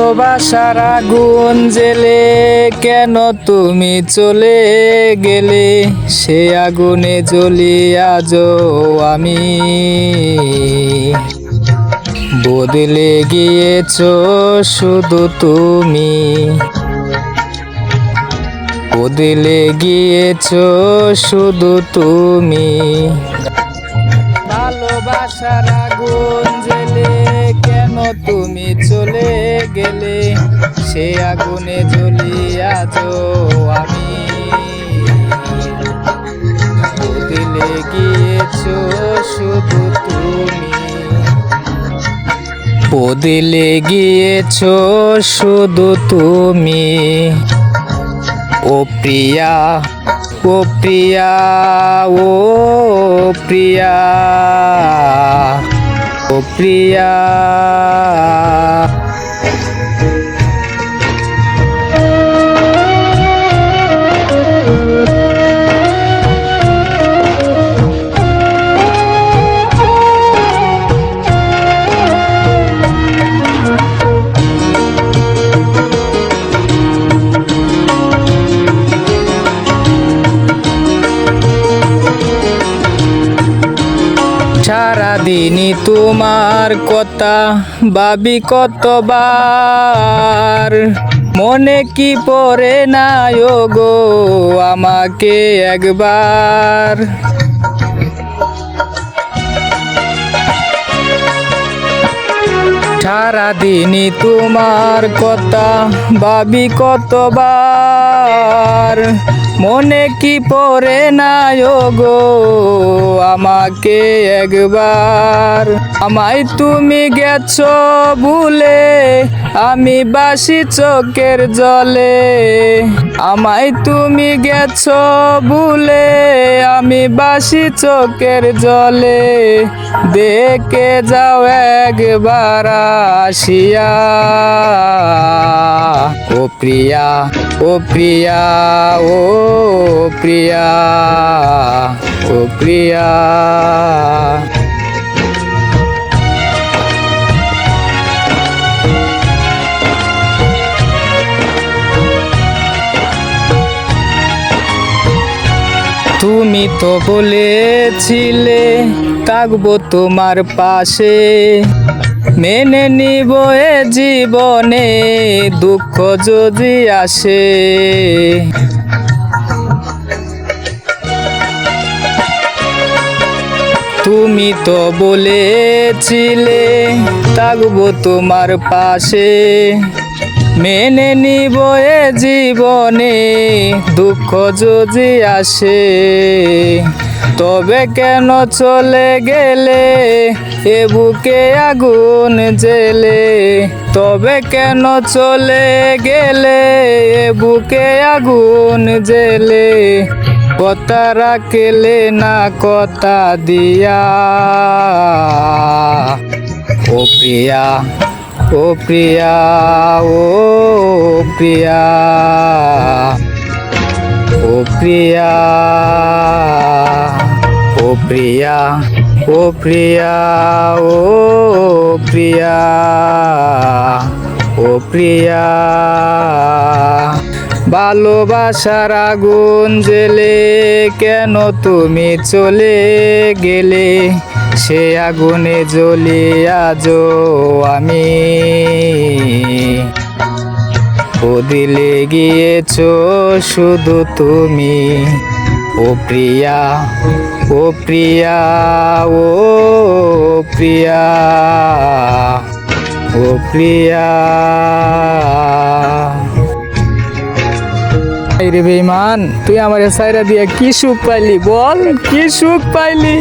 ভালোবাসার আগুন জেলে কেন তুমি চলে গেলে, সে আগুনে জ্বলি আজও আমি। বদলে গিয়েছো শুধু তুমি, বদলে গিয়েছো শুধু তুমি। ভালোবাসার আগুন জেলে কেন তুমি চলে গেলে, সে আগুনে জ্বলি আজও আমি। বদলে গিয়েছো শুধু তুমি, বদলে গিয়েছো শুধু তুমি। ও প্রিয়া, ও প্রিয়া, ও প্রিয়া, ও প্রিয়া। সারাদিনই তোমার কথা ভাবি কতবার, মনে কি পড়ে না গো আমাকে একবার। সারাদিনই তোমার কথা ভাবি কতবার, মনে কি পড়ে না গো আমাকে একবার। আমায় তুমি গেছো ভুলে, আমি বাসি চোখের জলে। আমায় তুমি গেছো ভুলে, আমি বাসি চোখের জলে। দেখে যাও একবার আসিয়া, ও প্রিয়া, ও প্রিয়া, ও প্রিয়া, ও প্রিয়া। তুমি তো বলেছিলে থাকবো তোমার পাশে, মেনে নিব এ জীবনে দুঃখ যদি আসে। তুমি তো বলেছিলে থাকবো তোমার পাশে, মেনে নিব এ জীবনে দুঃখ যদি আসে। তবে কেন চলে গেলে এ বুকে আগুন জেলে, তবে কেন চলে গেলে এ বুকে আগুন জেলে। কথা রাখলে না কথা দিয়া, ও প্রিয়া, ও প্রিয়া, ও প্রিয়া, ও প্রিয়া, ও প্রিয়া, ও প্রিয়া, ও প্রিয়া, ও প্রিয়া। ভালোবাসার আগুন জেলে কেন তুমি চলে গেলে, সে আগুনে জ্বলি আজও আমি। বদলে গিয়েছো শুধু তুমি, ও প্রিয়া, ও প্রিয়া, ও প্রিয়া, ও প্রিয়া। রে বেঈমান, তুই আমার সাইরা দিয়া কি সুখ পাইলি বল, কি সুখ পাইলি।